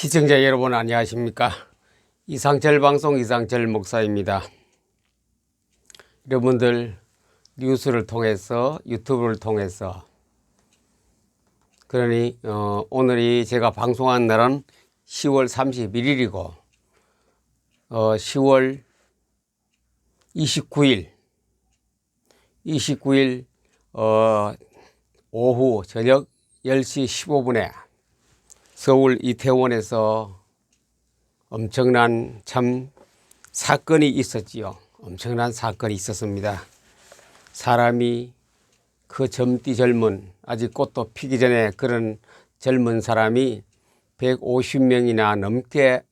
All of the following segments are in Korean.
시청자 여러분 안녕하십니까? 이상철 방송 이상철 목사입니다. 여러분들 뉴스를 통해서 유튜브를 통해서 그러니 오늘이 제가 방송한 날은 10월 31일이고 10월 29일 오후 저녁 10시 15분에 서울 이태원에서 엄청난 참 사건이 있었지요. 엄청난 사건이 있었습니다. 사람이 그 젊디 젊은 아직 꽃도 피기 전에 그런 젊은 사람이 150명이나 넘게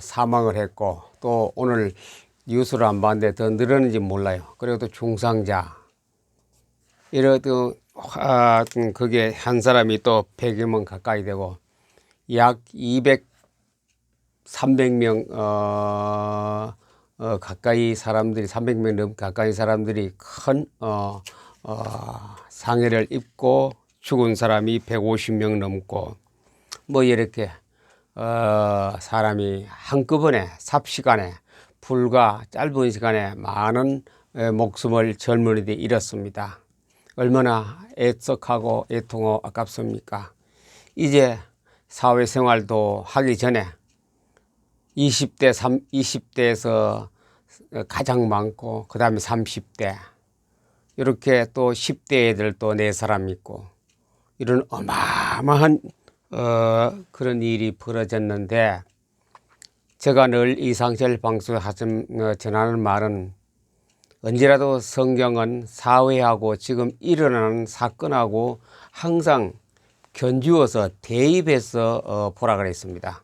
사망을 했고, 또 오늘 뉴스를 안 봤는데 더 늘었는지 몰라요. 그리고 또 중상자 이래도 그게 한 사람이 또 100여 명 가까이 되고 약 300명 가까이 사람들이 300명 넘 가까이 사람들이 큰 상해를 입고 죽은 사람이 150명 넘고 뭐 이렇게 사람이 한꺼번에 삽시간에 불과 짧은 시간에 많은 목숨을 젊은이들이 잃었습니다. 얼마나 애석하고 애통하고 아깝습니까? 이제 사회생활도 하기 전에 20대에서 가장 많고 그 다음에 30대 이렇게 또 10대 애들 또 4사람 있고 이런 어마어마한 그런 일이 벌어졌는데, 제가 늘 이상철 방송에서 전하는 말은 언제라도 성경은 사회하고 지금 일어나는 사건하고 항상 견주어서 대입해서 보라 그랬습니다.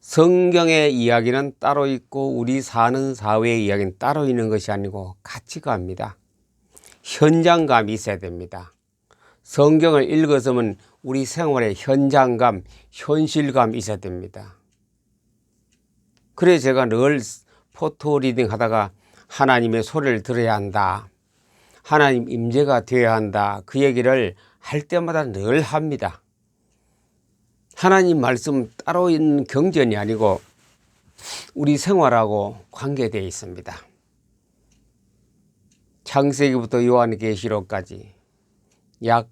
성경의 이야기는 따로 있고 우리 사는 사회의 이야기는 따로 있는 것이 아니고 같이 갑니다. 현장감이 있어야 됩니다. 성경을 읽어서면 우리 생활에 현장감, 현실감이 있어야 됩니다. 그래서 제가 늘 포토 리딩 하다가 하나님의 소리를 들어야 한다, 하나님 임재가 되어야 한다, 그 얘기를 할 때마다 늘 합니다. 하나님 말씀 따로 있는 경전이 아니고 우리 생활하고 관계되어 있습니다. 창세기부터 요한계시록까지 약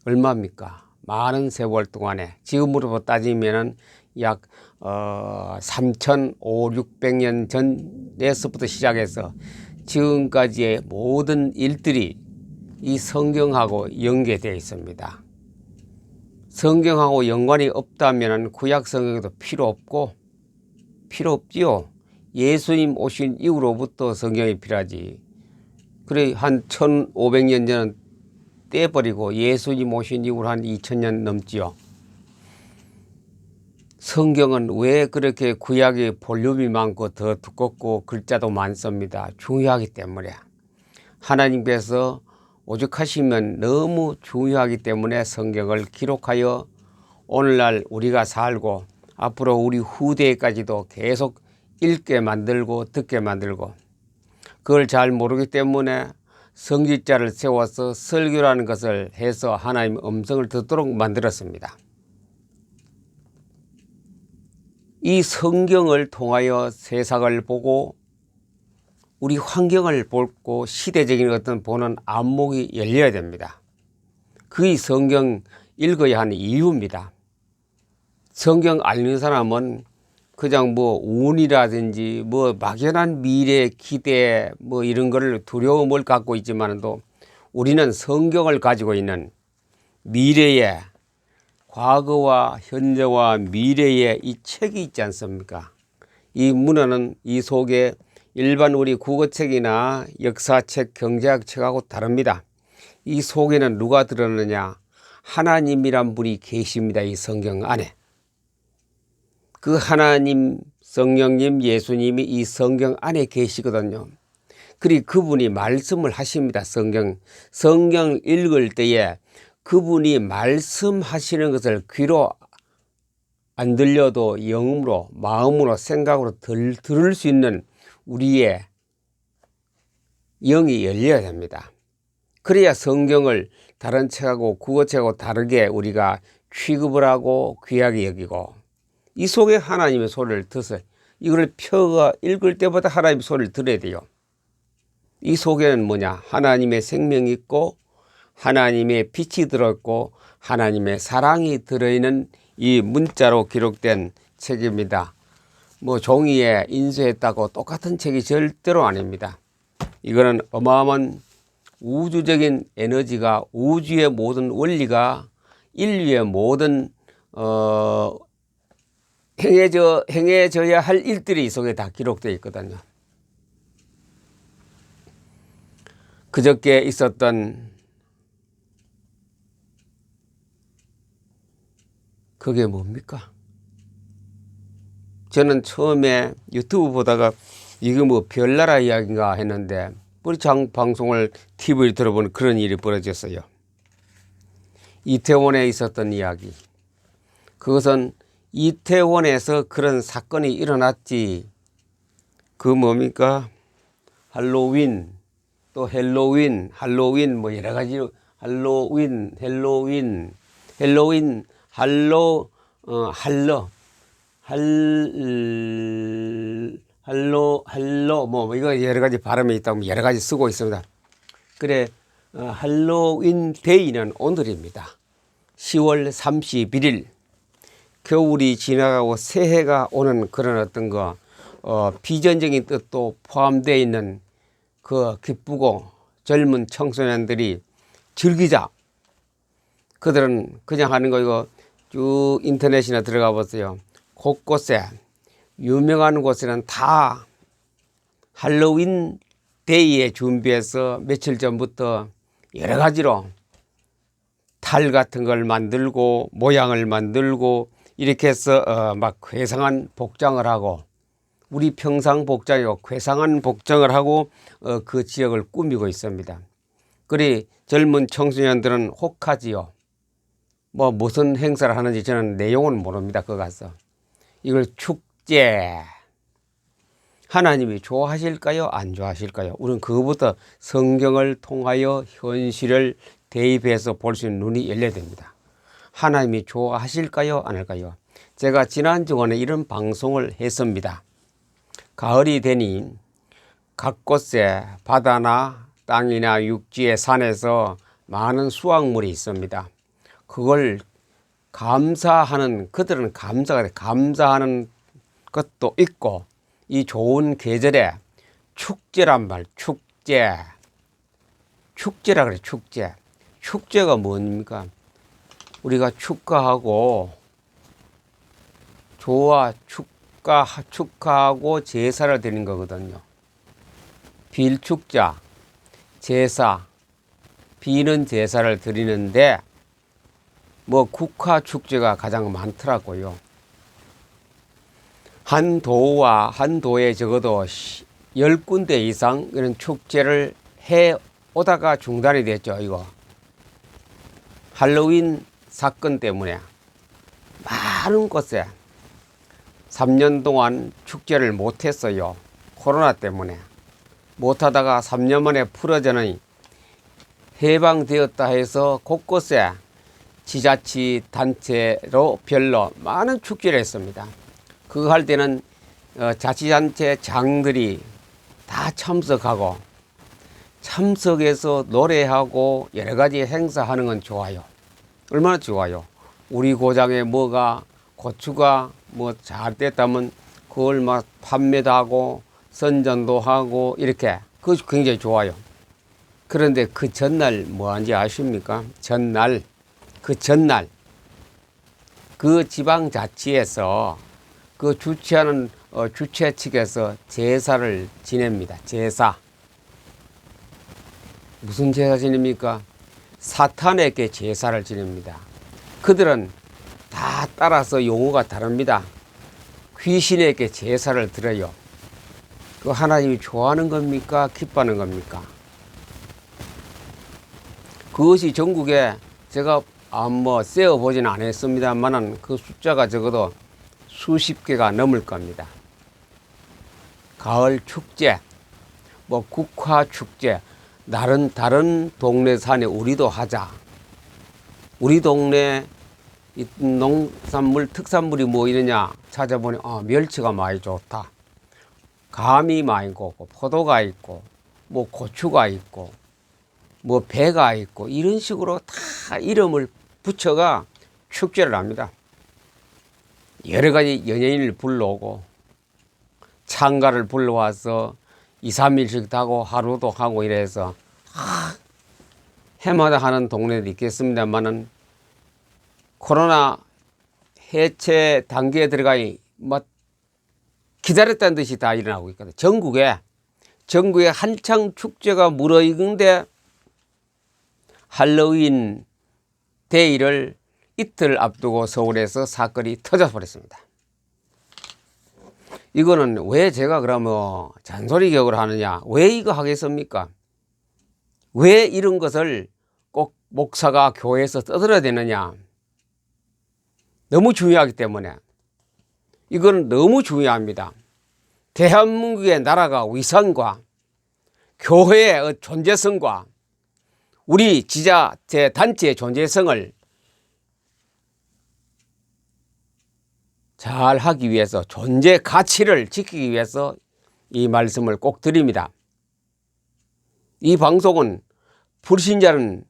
얼마입니까? 많은 세월 동안에 지금으로 따지면 약 3,500~600년 전에서부터 시작해서 지금까지의 모든 일들이 이 성경하고 연계되어 있습니다. 성경하고 연관이 없다면 구약 성경도 필요 없지요. 예수님 오신 이후로부터 성경이 필요하지. 그래 한 1,500년 전은 떼버리고 예수님 오신 이후로 한 2,000년 넘지요. 성경은 왜 그렇게 구약의 볼륨이 많고 더 두껍고 글자도 많습니다. 중요하기 때문에. 하나님께서 오죽하시면 너무 중요하기 때문에 성경을 기록하여 오늘날 우리가 살고 앞으로 우리 후대까지도 계속 읽게 만들고 듣게 만들고, 그걸 잘 모르기 때문에 성직자를 세워서 설교라는 것을 해서 하나님의 음성을 듣도록 만들었습니다. 이 성경을 통하여 세상을 보고 우리 환경을 보고 시대적인 어떤 보는 안목이 열려야 됩니다. 그게 성경 읽어야 하는 이유입니다. 성경 알는 사람은 그냥 뭐 운이라든지 뭐 막연한 미래 기대 뭐 이런 거를 두려움을 갖고 있지만도 우리는 성경을 가지고 있는 미래의 과거와 현재와 미래의 이 책이 있지 않습니까? 이 문헌은 이 속에 일반 우리 국어책이나 역사책, 경제학 책하고 다릅니다. 이 속에는 누가 들었느냐? 하나님이란 분이 계십니다. 이 성경 안에. 그 하나님, 성령님, 예수님이 이 성경 안에 계시거든요. 그리고 그분이 말씀을 하십니다. 성경 읽을 때에 그분이 말씀하시는 것을 귀로 안 들려도 영으로, 마음으로, 생각으로 들을 수 있는 우리의 영이 열려야 됩니다. 그래야 성경을 다른 책하고 국어책하고 다르게 우리가 취급을 하고 귀하게 여기고, 이 속에 하나님의 소리를 듣어요. 이걸 펴가 읽을 때보다 하나님의 소리를 들어야 돼요. 이 속에는 뭐냐? 하나님의 생명이 있고 하나님의 빛이 들어있고 하나님의 사랑이 들어있는 이 문자로 기록된 책입니다. 뭐 종이에 인쇄했다고 똑같은 책이 절대로 아닙니다. 이거는 어마어마한 우주적인 에너지가, 우주의 모든 원리가, 인류의 모든 행해져야 할 일들이 이 속에 다 기록되어 있거든요. 그저께 있었던 그게 뭡니까? 저는 처음에 유튜브 보다가 이게 뭐 별나라 이야기인가 했는데 우리 방송을 TV를 들어보는 그런 일이 벌어졌어요. 이태원에 있었던 이야기. 그것은 이태원에서 그런 사건이 일어났지. 그 뭡니까? 할로윈, 또 헬로윈 뭐 여러 가지 할로윈, 할로 뭐 이거 여러 가지 발음이 있다고 여러 가지 쓰고 있습니다. 그래, 할로윈 데이는 오늘입니다. 10월 31일 겨울이 지나가고 새해가 오는 그런 어떤 비전적인 뜻도 포함되어 있는 그 기쁘고 젊은 청소년들이 즐기자. 그들은 그냥 하는 거 이거 쭉 인터넷이나 들어가 보세요. 곳곳에 유명한 곳에는 다 할로윈 데이에 준비해서 며칠 전부터 여러 가지로 탈 같은 걸 만들고 모양을 만들고 이렇게 해서 막 괴상한 복장을 하고, 우리 평상 복장이고 괴상한 복장을 하고 그 지역을 꾸미고 있습니다. 그리 젊은 청소년들은 혹하지요. 뭐 무슨 행사를 하는지 저는 내용은 모릅니다. 거기 가서 이걸 축제, 하나님이 좋아하실까요? 안 좋아하실까요? 우리는 그거부터 성경을 통하여 현실을 대입해서 볼 수 있는 눈이 열려야 됩니다. 하나님이 좋아하실까요? 안 할까요? 제가 지난주간에 이런 방송을 했습니다. 가을이 되니 각 곳에 바다나 땅이나 육지의 산에서 많은 수확물이 있습니다. 그걸 감사하는, 그들은 감사하는 것도 있고, 이 좋은 계절에 축제란 말, 축제라 그래, 축제. 축제가 뭡니까? 우리가 축하하고 축하하고 제사를 드리는 거거든요. 빌축자, 제사, 비는 제사를 드리는데 뭐 국화 축제가 가장 많더라고요. 한 도에 적어도 10군데 이상 이런 축제를 해 오다가 중단이 됐죠. 이거 할로윈 사건 때문에 많은 곳에 3년 동안 축제를 못했어요. 코로나 때문에 못하다가 3년 만에 풀어져니 해방되었다 해서 곳곳에 지자치 단체로 별로 많은 축제를 했습니다. 그거 할 때는 자치단체 장들이 다 참석하고, 참석해서 노래하고 여러 가지 행사하는 건 좋아요. 얼마나 좋아요. 우리 고장에 고추가 뭐 잘 됐다면 그걸 막 판매도 하고 선전도 하고 이렇게, 그것이 굉장히 좋아요. 그런데 그 전날 뭐 하는지 아십니까? 그 전날 그 지방자치에서 그 주최하는 주최 측에서 제사를 지냅니다. 제사. 무슨 제사 지냅니까? 사탄에게 제사를 지냅니다. 그들은 다 따라서 용어가 다릅니다. 귀신에게 제사를 드려요. 그 하나님이 좋아하는 겁니까? 기뻐하는 겁니까? 그것이 전국에 제가 세어보지는 않았습니다만은 그 숫자가 적어도 수십 개가 넘을 겁니다. 가을 축제, 국화 축제, 다른 동네 산에 우리도 하자. 우리 동네 이 농산물 특산물이 뭐 있느냐 찾아보니 멸치가 많이 좋다. 감이 많이 있고 포도가 있고 뭐 고추가 있고 뭐 배가 있고 이런 식으로 다 이름을 붙여가 축제를 합니다. 여러 가지 연예인을 불러오고 창가를 불러와서 2, 3일씩 타고 하루도 하고 이래서 해마다 하는 동네도 있겠습니다만은 코로나 해체 단계에 들어가니 막 기다렸다는 듯이 다 일어나고 있거든. 전국에 한창 축제가 무르익은데 할로윈 데이를 이틀 앞두고 서울에서 사건이 터져버렸습니다. 이거는 왜 제가 그러면 잔소리 격을 하느냐? 왜 이거 하겠습니까? 왜 이런 것을 꼭 목사가 교회에서 떠들어야 되느냐? 너무 중요하기 때문에 이건 너무 중요합니다. 대한민국의 나라가 위상과 교회의 존재성과 우리 지자체 단체의 존재성을 잘 하기 위해서 존재 가치를 지키기 위해서 이 말씀을 꼭 드립니다. 이 방송은 불신자는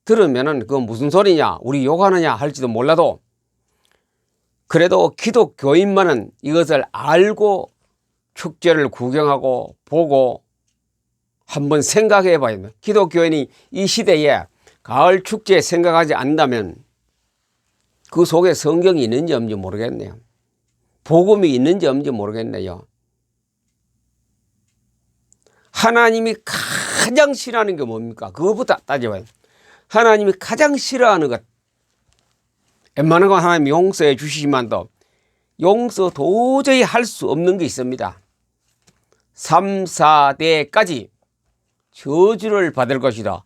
들으면은 그건 무슨 소리냐 우리 욕하느냐 할지도 몰라도 그래도 기독교인만은 이것을 알고 축제를 구경하고 보고 한번 생각해 봐야 됩니다. 기독교인이 이 시대에 가을 축제에 생각하지 않는다면 그 속에 성경이 있는지 없는지 모르겠네요. 복음이 있는지 없는지 모르겠네요. 하나님이 가장 싫어하는 게 뭡니까? 그것부터 따져봐요. 하나님이 가장 싫어하는 것. 웬만한 건 하나님 용서해 주시지만도 용서 도저히 할 수 없는 게 있습니다. 3, 4대까지 저주를 받을 것이다.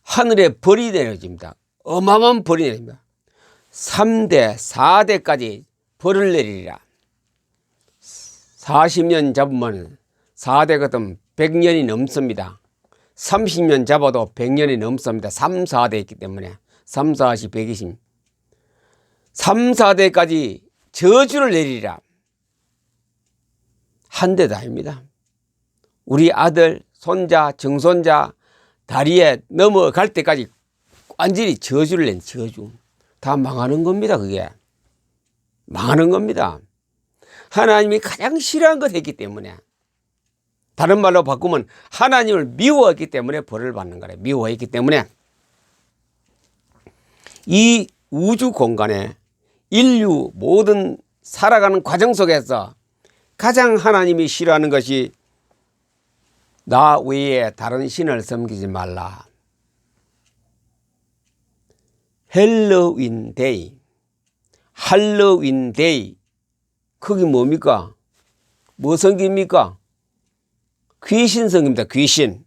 하늘에 벌이 내려집니다. 어마어마한 벌이 내립니다. 3대, 4대까지 벌을 내리리라. 40년 잡으면 4대 같으면 100년이 넘습니다. 30년 잡아도 100년이 넘습니다. 3, 4대 있기 때문에 3, 4시 120. 3, 4대까지 저주를 내리리라. 한 대도 아닙니다. 우리 아들, 손자, 증손자 다리에 넘어갈 때까지 완전히 저주를 낸 저주. 다 망하는 겁니다. 그게. 망하는 겁니다. 하나님이 가장 싫어한 것 했기 때문에. 다른 말로 바꾸면 하나님을 미워했기 때문에 벌을 받는 거래. 미워했기 때문에. 이 우주 공간에 인류 모든 살아가는 과정 속에서 가장 하나님이 싫어하는 것이 나 외에 다른 신을 섬기지 말라. 헬로윈 데이, 할로윈 데이. 그게 뭡니까? 뭐 섬깁니까? 귀신 섬깁니다. 귀신.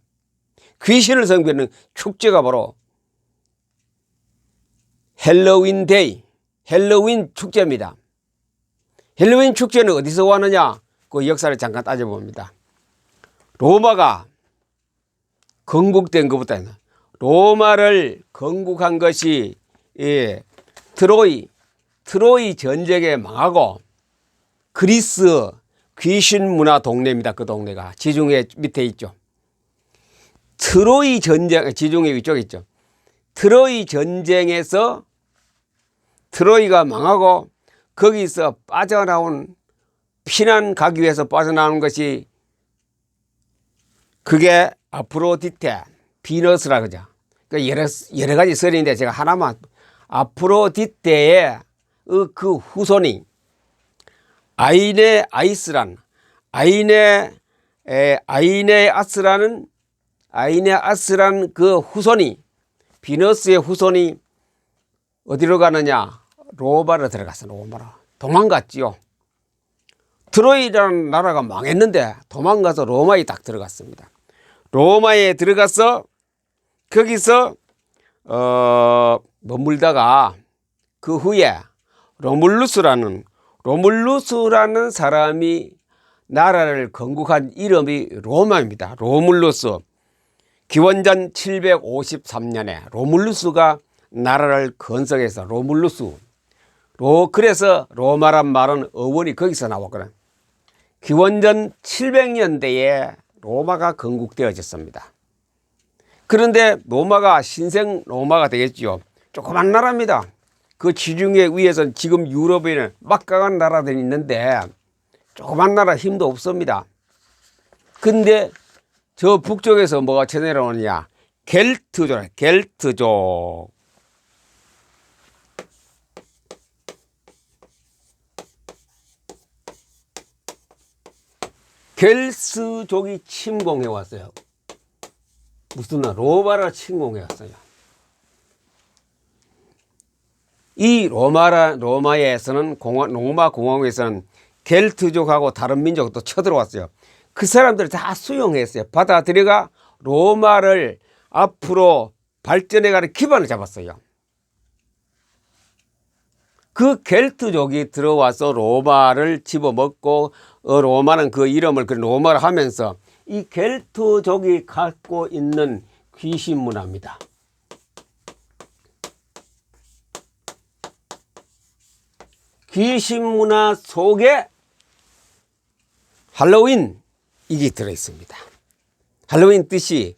귀신을 섬기는 축제가 바로 헬로윈 데이, 헬로윈 축제입니다. 헬로윈 축제는 어디서 왔느냐? 그 역사를 잠깐 따져봅니다. 로마가 건국된 것부터 로마를 건국한 것이 트로이 전쟁에 망하고 그리스 귀신 문화 동네입니다. 그 동네가 지중해 밑에 있죠. 트로이 전쟁 지중해 위쪽에 있죠. 트로이 전쟁에서 트로이가 망하고 거기서 빠져나온 피난 가기 위해서 빠져나오는 것이 그게 아프로디테, 비너스라 그러죠. 그러니까 여러 가지 설인데 제가 하나만 아프로디테의 그 후손이 아이네아스라는 그 후손이 비너스의 후손이 어디로 가느냐? 로마로 들어갔어. 로마로 도망갔지요. 트로이라는 나라가 망했는데 도망가서 로마에 딱 들어갔습니다. 로마에 들어가서 거기서 머물다가 그 후에 로물루스라는 사람이 나라를 건국한 이름이 로마입니다. 로물루스. 기원전 753년에 로물루스가 나라를 건설해서 로물루스. 그래서 로마란 말은 어원이 거기서 나왔거든. 기원전 700년대에 로마가 건국되어졌습니다. 그런데 로마가 신생 로마가 되겠죠. 조그만 나라입니다. 그 지중해 위에서는 지금 유럽에는 막강한 나라들이 있는데 조그만 나라 힘도 없습니다. 근데 저 북쪽에서 뭐가 쳐내려오느냐? 겔트족, 겔트족. 겔스족이 침공해 왔어요. 무슨 나라? 로마를 침공해 왔어요. 이 로마에서는 로마 공화국에서는 겔트족하고 다른 민족도 쳐들어왔어요. 그 사람들을 다 수용했어요. 받아들여가 로마를 앞으로 발전해가는 기반을 잡았어요. 그 겔트족이 들어와서 로마를 집어먹고 로마는 그 이름을 로마를 하면서 이 겔트족이 갖고 있는 귀신 문화입니다. 귀신 문화 속에 할로윈 이게 들어있습니다. 할로윈 뜻이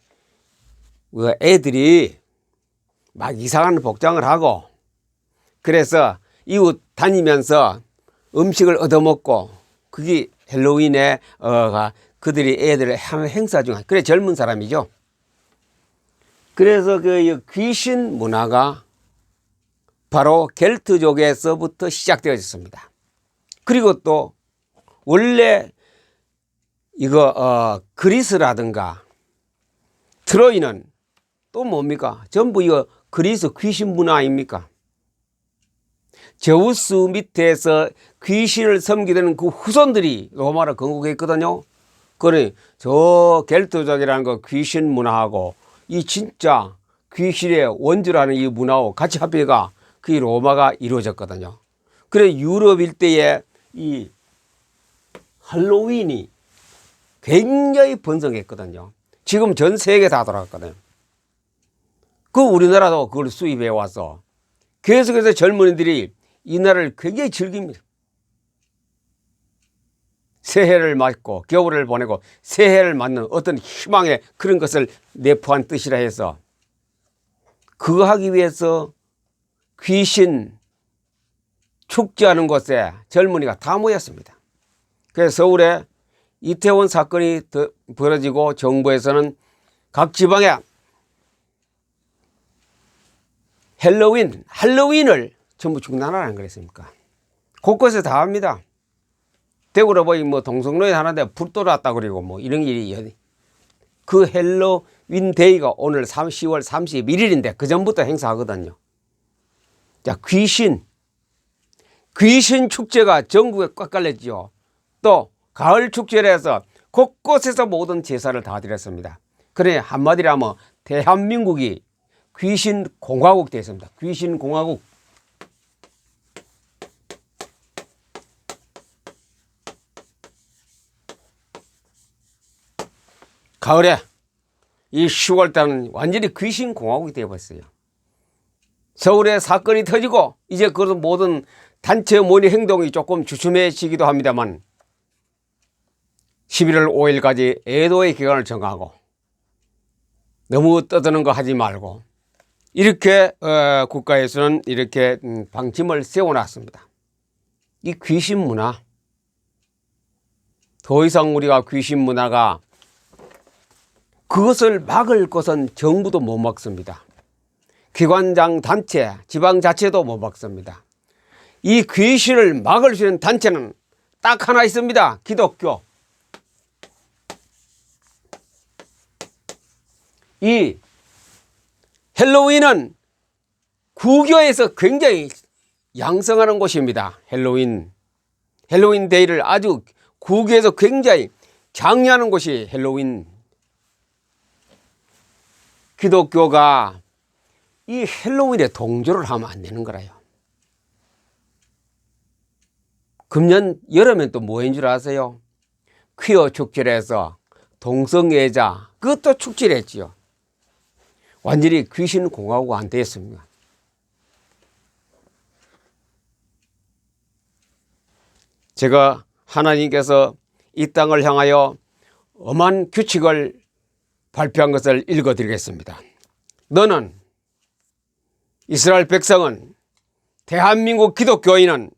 애들이 막 이상한 복장을 하고 그래서 이웃 다니면서 음식을 얻어먹고 그게 할로윈에 그들이 애들을 하는 행사 중 그래 젊은 사람이죠. 그래서 그 귀신 문화가 바로 겔트족에서부터 시작되어졌습니다. 그리고 또 원래 이거 그리스라든가 트로이는 또 뭡니까? 전부 이거 그리스 귀신 문화 아닙니까? 제우스 밑에서 귀신을 섬기던 그 후손들이 로마를 건국했거든요. 그러니 저 겔트족이라는 거 귀신 문화하고 이 진짜 귀신의 원주라는 이 문화하고 같이 합해가 그 로마가 이루어졌거든요. 그래 유럽 일대에 이 할로윈이 굉장히 번성했거든요. 지금 전 세계 다 돌아갔거든요. 그 우리나라도 그걸 수입해 와서 계속해서 젊은이들이 이 나라를 굉장히 즐깁니다. 새해를 맞고 겨울을 보내고 새해를 맞는 어떤 희망의 그런 것을 내포한 뜻이라 해서 그거 하기 위해서 귀신 축제하는 곳에 젊은이가 다 모였습니다. 그래서 서울에 이태원 사건이 벌어지고 정부에서는 각 지방에 할로윈을 전부 중단하라는 거랬습니까? 곳곳에 다 합니다. 대구로 보니 뭐 동성로에 하는데 불 떨어졌다 그리고 뭐 이런 일이 그 할로윈 데이가 오늘 10월 31일인데 그 전부터 행사하거든요. 자, 귀신 축제가 전국에 꽉 깔렸죠. 또 가을 축제를 해서 곳곳에서 모든 제사를 다 드렸습니다. 그래 한마디로 하면 대한민국이 귀신 공화국 되었습니다. 귀신 공화국. 가을에 이 10월 달은 완전히 귀신 공화국이 되어버렸어요. 서울에 사건이 터지고 이제 그 모든 단체 모임 행동이 조금 주춤해지기도 합니다만 11월 5일까지 애도의 기간을 정하고 너무 떠드는 거 하지 말고 이렇게 국가에서는 이렇게 방침을 세워놨습니다. 이 귀신 문화 더 이상 우리가 귀신 문화가 그것을 막을 것은 정부도 못 막습니다. 기관장 단체, 지방자치도 못 막습니다. 이 귀신을 막을 수 있는 단체는 딱 하나 있습니다. 기독교. 이 할로윈은 구교에서 굉장히 양성하는 곳입니다. 할로윈 데이를 아주 구교에서 굉장히 장려하는 곳이 할로윈. 기독교가 이 할로윈에 동조를 하면 안 되는 거라요. 금년 여름엔 또 뭐인 줄 아세요? 퀴어 축제를 해서 동성애자 그것도 축제를 했지요. 완전히 귀신 공화국 안 되었습니다. 제가 하나님께서 이 땅을 향하여 엄한 규칙을 발표한 것을 읽어드리겠습니다. 너는, 이스라엘 백성은, 대한민국 기독교인은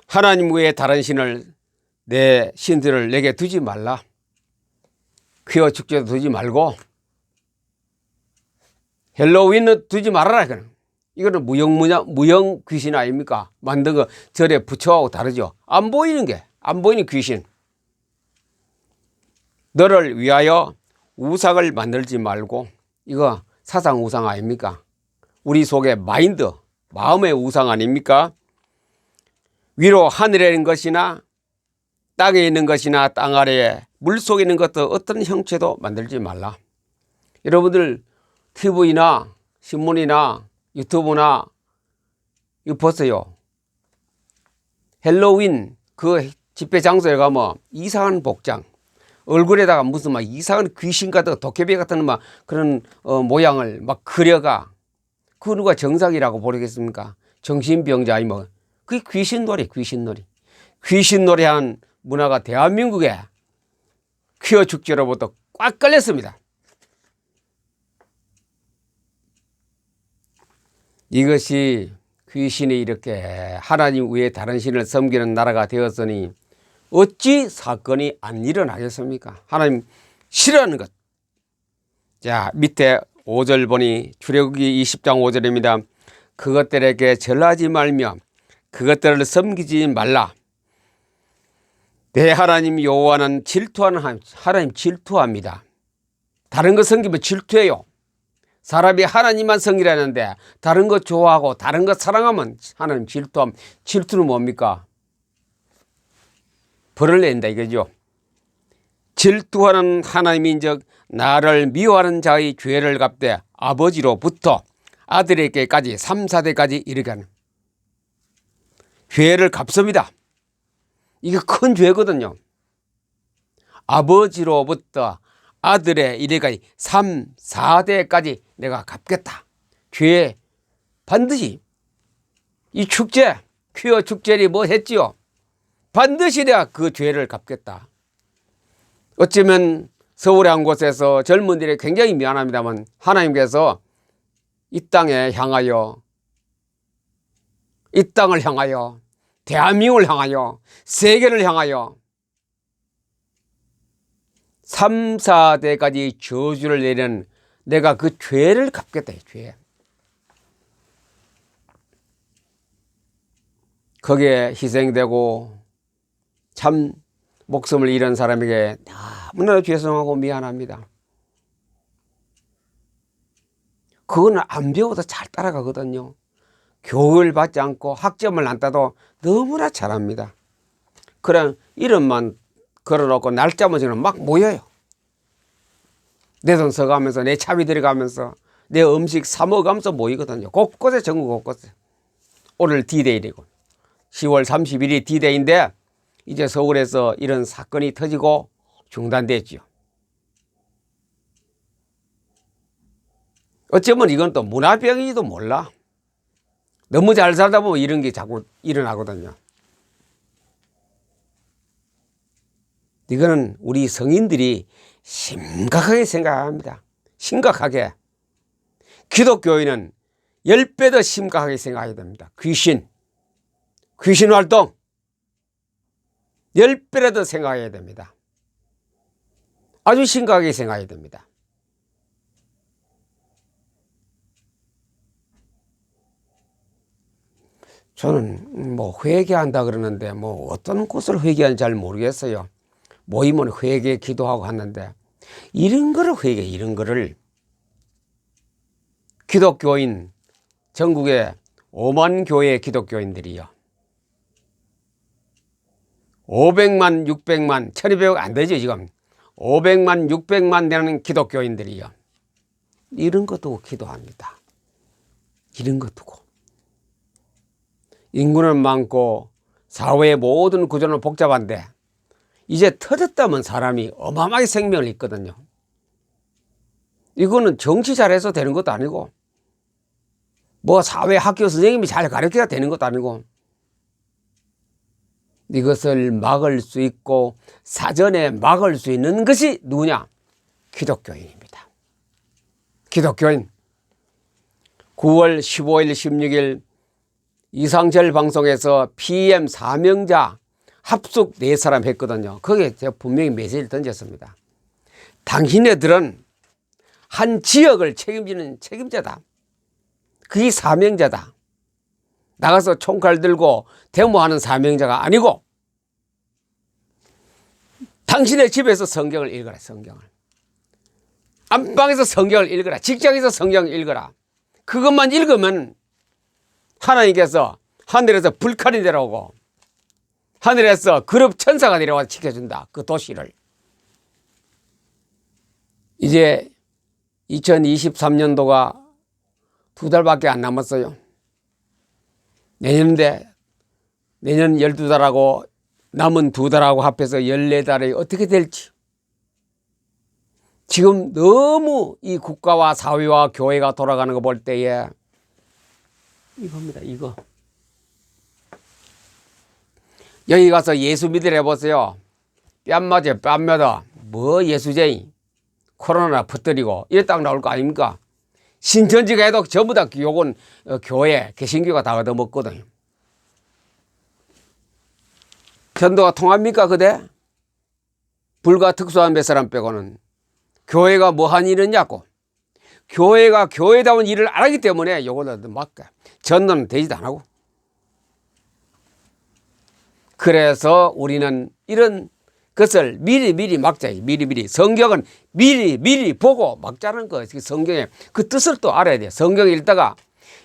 하나님 외에 다른 신을, 내 신들을 내게 두지 말라. 퀴어 축제도 두지 말고 헬로윈은 두지 말아라. 이거는 무형 귀신 아닙니까? 만든 거 절에 부처하고 다르죠. 안 보이는 귀신. 너를 위하여 우상을 만들지 말고, 이거 사상 우상 아닙니까? 우리 속에 마인드, 마음의 우상 아닙니까? 위로 하늘에 있는 것이나 땅에 있는 것이나 땅 아래에 물속에 있는 것도 어떤 형체도 만들지 말라. 여러분들 TV나 신문이나 유튜브나 이거 보세요. 헬로윈 그 집회 장소에 가면 이상한 복장, 얼굴에다가 무슨 막 이상한 귀신 같은 도깨비 같은 막 그런 모양을 막 그려가. 그 누가 정상이라고 보겠습니까? 정신병자 뭐. 그게 귀신놀이. 귀신놀이하는 문화가 대한민국에 퀴어 축제로부터 꽉 걸렸습니다. 이것이 귀신이 이렇게 하나님 외에 다른 신을 섬기는 나라가 되었으니 어찌 사건이 안 일어나겠습니까? 하나님 싫어하는 것. 자, 밑에 5절 보니 출애굽기 20장 5절입니다. 그것들에게 절하지 말며 그것들을 섬기지 말라. 내 하나님 여호와는 질투하는 하나님 질투합니다. 다른 거 섬기면 질투해요. 사람이 하나님만 섬기라는데 다른 거 좋아하고 다른 거 사랑하면 하나님 질투함. 질투는 뭡니까? 벌을 낸다 이거죠. 질투하는 하나님인즉 나를 미워하는 자의 죄를 갚되 아버지로부터 아들에게까지 3, 4대까지 이르게 하는 죄를 갚습니다. 이게 큰 죄거든요. 아버지로부터 아들의 이래까지 3, 4대까지 내가 갚겠다. 죄 반드시. 이 축제, 퀴어 축제니 뭐 했지요? 반드시 내가 그 죄를 갚겠다. 어쩌면 서울의 한 곳에서 젊은들이 굉장히 미안합니다만 하나님께서 이 땅을 향하여 대한민국을 향하여 세계를 향하여 3, 4대까지 저주를 내리는 내가 그 죄를 갚겠다. 죄. 거기에 희생되고 참 목숨을 잃은 사람에게 너무나 죄송하고 미안합니다. 그거는 안 배워도 잘 따라가거든요. 교육을 받지 않고 학점을 안 따도 너무나 잘합니다. 그냥 이름만 걸어놓고 날짜만 지면 막 모여요. 내 돈 써가면서 내 차비 들어가면서 내 음식 사 먹으면서 모이거든요. 곳곳에 전국 곳곳에. 오늘 D-Day이고 10월 31일이 D-Day인데 이제 서울에서 이런 사건이 터지고 중단됐죠. 어쩌면 이건 또 문화병인지도 몰라. 너무 잘 살다 보면 이런 게 자꾸 일어나거든요. 이거는 우리 성인들이 심각하게 생각합니다. 심각하게. 기독교인은 10배 더 심각하게 생각해야 됩니다. 귀신 활동 10배라도 생각해야 됩니다. 아주 심각하게 생각해야 됩니다. 저는 뭐 회개한다 그러는데 뭐 어떤 곳을 회개하는지 잘 모르겠어요. 모이면 회개 기도하고 하는데 이런 거를 기독교인 전국에 5만 교회 기독교인들이요. 500만, 600만, 1200억 안 되죠 지금. 500만, 600만 되는 기독교인들이요. 이런 것도 기도합니다. 이런 것 두고. 인구는 많고 사회의 모든 구조는 복잡한데 이제 터졌다면 사람이 어마어마하게 생명을 잃거든요. 이거는 정치 잘해서 되는 것도 아니고 뭐 사회 학교 선생님이 잘 가르쳐야 되는 것도 아니고 이것을 막을 수 있고 사전에 막을 수 있는 것이 누구냐? 기독교인입니다. 기독교인. 9월 15일, 16일 이상철 방송에서 PM 사명자 합숙 4사람 했거든요. 거기에 제가 분명히 메시지를 던졌습니다. 당신네들은 한 지역을 책임지는 책임자다. 그게 사명자다. 나가서 총칼 들고 데모하는 사명자가 아니고 당신의 집에서 성경을 읽어라. 성경을. 안방에서 성경을 읽어라. 직장에서 성경을 읽어라. 그것만 읽으면 하나님께서 하늘에서 불칼이 내려오고 하늘에서 그룹 천사가 내려와서 지켜준다. 그 도시를. 이제 2023년도가 2달밖에 안 남았어요. 내년인데 내년 12달하고 남은 2달하고 합해서 14달이 어떻게 될지. 지금 너무 이 국가와 사회와 교회가 돌아가는 거 볼 때에 이겁니다. 이거. 여기 가서 예수 믿으래 보세요. 뺨 맞아 뺨 맞아. 뭐 예수쟁이. 코로나 퍼뜨리고 이래 딱 나올 거 아닙니까? 신천지가 해도 전부 다 요건 교회 개신교가 다 얻어먹거든요. 전도가 통합니까 그대? 불과 특수한 몇 사람 빼고는. 교회가 뭐 한 일은 냐고. 교회가 교회다운 일을 안 하기 때문에 요거를 막가. 전도는 되지도 안 하고. 그래서 우리는 이런 것을 미리 막자. 미리. 성경은 미리 보고 막자는 거. 성경의 그 뜻을 또 알아야 돼요. 성경 읽다가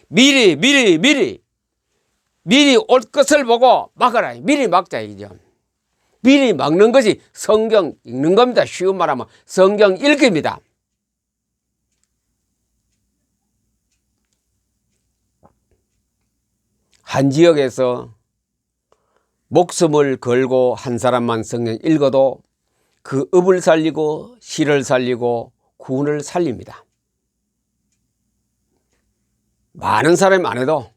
미리 올 것을 보고 막아라. 미리 막자 이죠. 미리 막는 것이 성경 읽는 겁니다. 쉬운 말하면 성경 읽기입니다. 한 지역에서 목숨을 걸고 한 사람만 성경 읽어도 그 읍을 살리고 시를 살리고 군을 살립니다. 많은 사람이 안 해도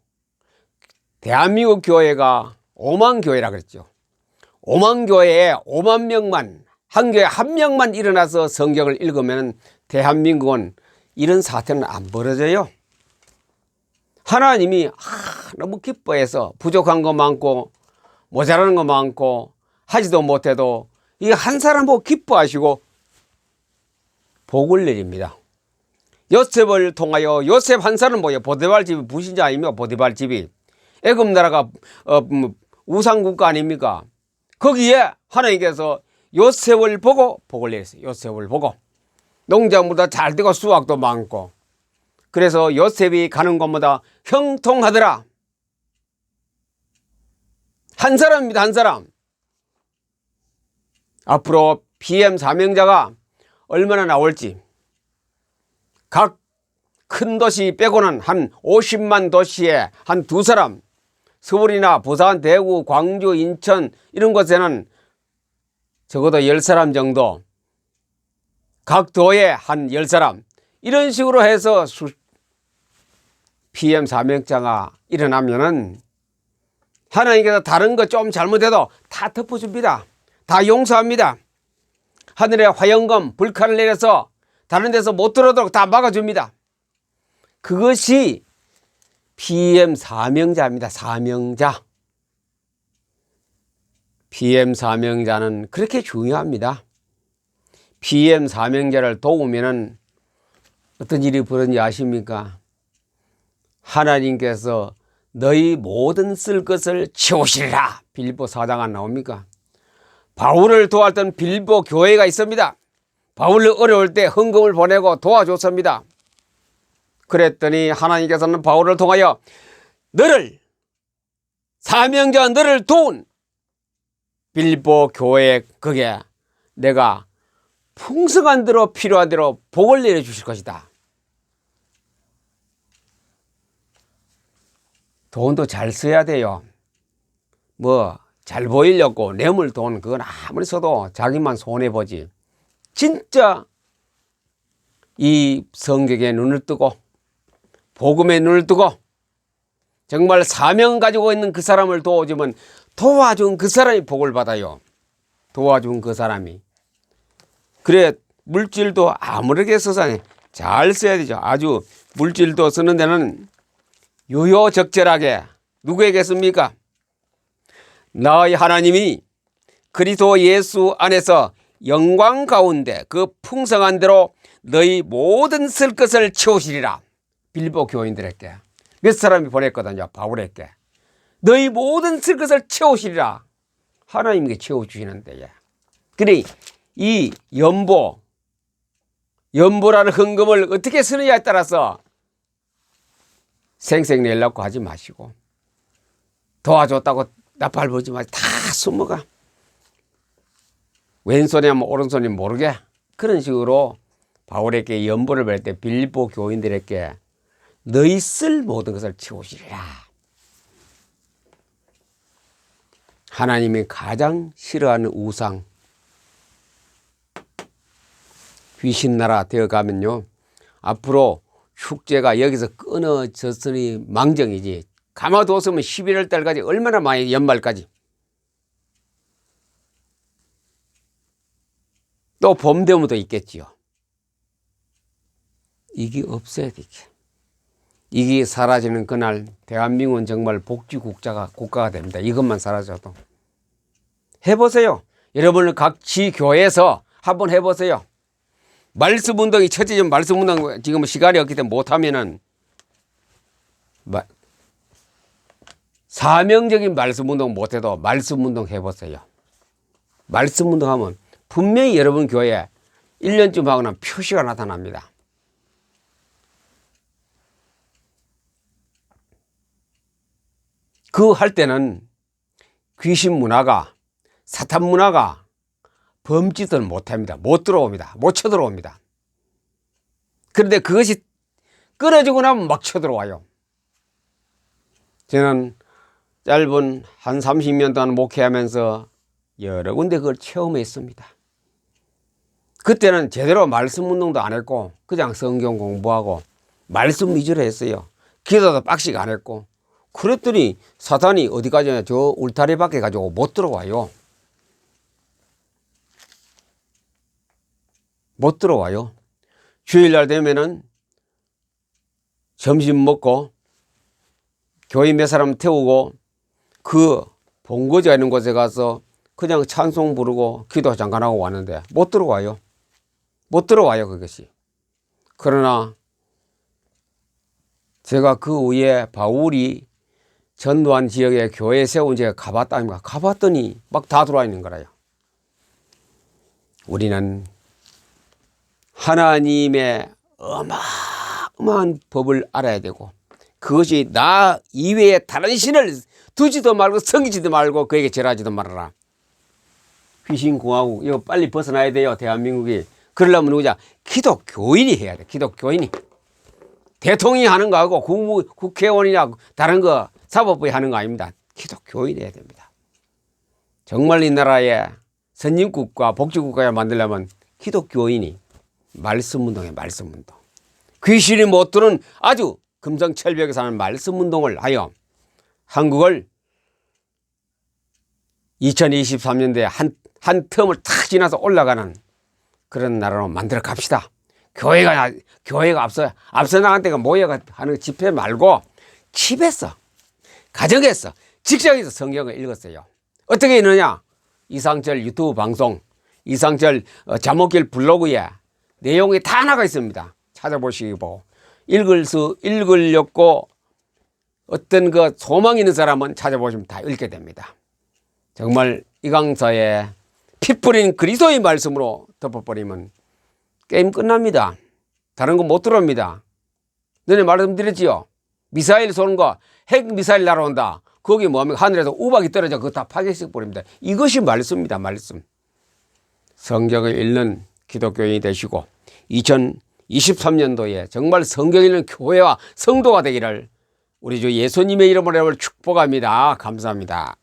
대한민국 교회가 5만 교회라 그랬죠. 5만 교회에 5만 명만, 한 교회 한 명만 일어나서 성경을 읽으면 대한민국은 이런 사태는 안 벌어져요. 하나님이 너무 기뻐해서 부족한 거 많고 모자라는 거 많고 하지도 못해도 이 한 사람 보고 기뻐하시고 복을 내립니다. 요셉을 통하여 요셉 한 사람 뭐예요? 보디발 집이 부신자 아닙니까? 보디발 집이. 애굽 나라가 우상국가 아닙니까? 거기에 하나님께서 요셉을 보고 복을 내렸어요. 요셉을 보고. 농작물도 잘 되고 수확도 많고. 그래서 요셉이 가는 곳마다 형통하더라. 한 사람입니다. 한 사람. 앞으로 PM 사명자가 얼마나 나올지. 각 큰 도시 빼고는 한 50만 도시에 한 2사람. 서울이나 부산, 대구, 광주, 인천 이런 곳에는 적어도 10사람 정도. 각 도에 한 10사람. 이런 식으로 해서 PM 사명자가 일어나면은 하나님께서 다른 거 좀 잘못해도 다 덮어줍니다. 다 용서합니다. 하늘에 화영검 불칼을 내려서 다른 데서 못 들어오도록 다 막아줍니다. 그것이 PM 사명자입니다. 사명자. PM 사명자는 그렇게 중요합니다. PM 사명자를 도우면은 어떤 일이 벌어지는지 아십니까? 하나님께서 너희 모든 쓸 것을 채우시리라. 빌립보 4장 안 나옵니까? 바울을 도왔던 빌립보 교회가 있습니다. 바울이 어려울 때 헌금을 보내고 도와줬습니다. 그랬더니 하나님께서는 바울을 통하여 너를 사명자 너를 도운 빌립보 교회 거기에 내가 풍성한 대로 필요한 대로 복을 내려주실 것이다. 돈도 잘 써야 돼요. 뭐 잘 보이려고 뇌물 돈 그건 아무리 써도 자기만 손해보지. 진짜 이 성경에 눈을 뜨고 복음에 눈을 뜨고 정말 사명 가지고 있는 그 사람을 도와주면 도와준 그 사람이 복을 받아요. 도와준 그 사람이. 그래 물질도 아무렇게 써서 잘 써야 되죠. 아주 물질도 쓰는 데는 유효적절하게. 누구에게 씁니까? 나의 하나님이 그리스도 예수 안에서 영광 가운데 그 풍성한 대로 너희 모든 쓸 것을 채우시리라. 빌보 교인들에게 몇 사람이 보냈거든요. 바울에게 너희 모든 쓸 것을 채우시리라. 하나님께 채워주시는데, 그래 이 연보라는 헌금을 어떻게 쓰느냐에 따라서 생색 내려고 하지 마시고, 도와줬다고 나팔 불지 마시고 다 숨어가. 왼손이 하면 오른손이 모르게. 그런 식으로 바울에게 연보를 받을 때 빌립보 교인들에게 너희 쓸 모든 것을 채우시리라. 하나님이 가장 싫어하는 우상, 귀신나라 되어가면요, 앞으로 축제가 여기서 끊어졌으니 망정이지. 가마두었으면 11월 달까지 얼마나 많이, 연말까지. 또 봄 되면 또 있겠지요. 이게 없어야 되게. 이게 사라지는 그날 대한민국은 정말 국가가 됩니다. 이것만 사라져도. 해보세요. 여러분은 각 지교회에서 한번 해보세요. 말씀운동이 첫째는 말씀운동 지금 시간이 없기 때문에 못하면은 사명적인 말씀운동 못해도 말씀운동 해보세요. 말씀운동 하면 분명히 여러분 교회에 1년쯤 하고 나면 표시가 나타납니다. 그 할 때는 귀신 문화가, 사탄 문화가 범짓을 못합니다. 못 들어옵니다. 못 쳐들어옵니다. 그런데 그것이 끊어지고 나면 막 쳐들어와요. 저는 짧은 한 30년 동안 목회하면서 여러 군데 그걸 체험했습니다. 그때는 제대로 말씀 운동도 안 했고 그냥 성경 공부하고 말씀 위주로 했어요. 기도도 빡씩 안 했고. 그랬더니 사탄이 어디까지 저 울타리 밖에 가지고 못 들어와요. 못 들어와요. 주일날 되면은 점심 먹고 교회 몇 사람 태우고 그 본거지가 있는 곳에 가서 그냥 찬송 부르고 기도 잠깐하고 왔는데 못 들어와요. 못 들어와요, 그것이. 그러나 제가 그 후에 바울이 전도한 지역에 교회 세운 제가 가봤다니까. 가봤더니 막 다 들어와 있는 거라요. 우리는 하나님의 어마어마한 법을 알아야 되고, 그것이 나 이외에 다른 신을 두지도 말고 섬기지도 말고 그에게 절하지도 말아라. 귀신공화국 이거 빨리 벗어나야 돼요, 대한민국이. 그러려면 누구냐? 기독교인이 해야 돼. 기독교인이. 대통령이 하는 거하고 국회의원이냐 다른 거 사법부에 하는 거 아닙니다. 기독교인이 해야 됩니다. 정말 이 나라에 선진국가 복지국가를 만들려면 기독교인이 말씀운동에 말씀운동. 귀신이 못 드는 아주 금성철벽에서 하는 말씀운동을 하여 한국을 2023년도에 한 텀을 탁 지나서 올라가는 그런 나라로 만들어 갑시다. 교회가 앞서 나간 데가 모여가 하는 집회 말고 집에서, 가정에서, 직장에서 성경을 읽었어요. 어떻게 읽느냐? 이상철 유튜브 방송, 이상철 잠옷길 블로그에 내용이 다 나가 있습니다. 찾아보시고 읽으려고 어떤 그 소망이 있는 사람은 찾아보시면 다 읽게 됩니다. 정말 이 강사에 피 뿌린 그리스도의 말씀으로 덮어버리면 게임 끝납니다. 다른 거 못 들어옵니다. 너네 말씀드렸지요? 미사일 쏘는 거, 핵 미사일 날아온다. 거기 뭐하면 하늘에서 우박이 떨어져 그거 다 파괴시켜 버립니다. 이것이 말씀입니다. 말씀. 성경을 읽는 기독교인이 되시고 2023년도에 정말 성경 읽는 교회와 성도가 되기를 우리 주 예수님의 이름으로 축복합니다. 감사합니다.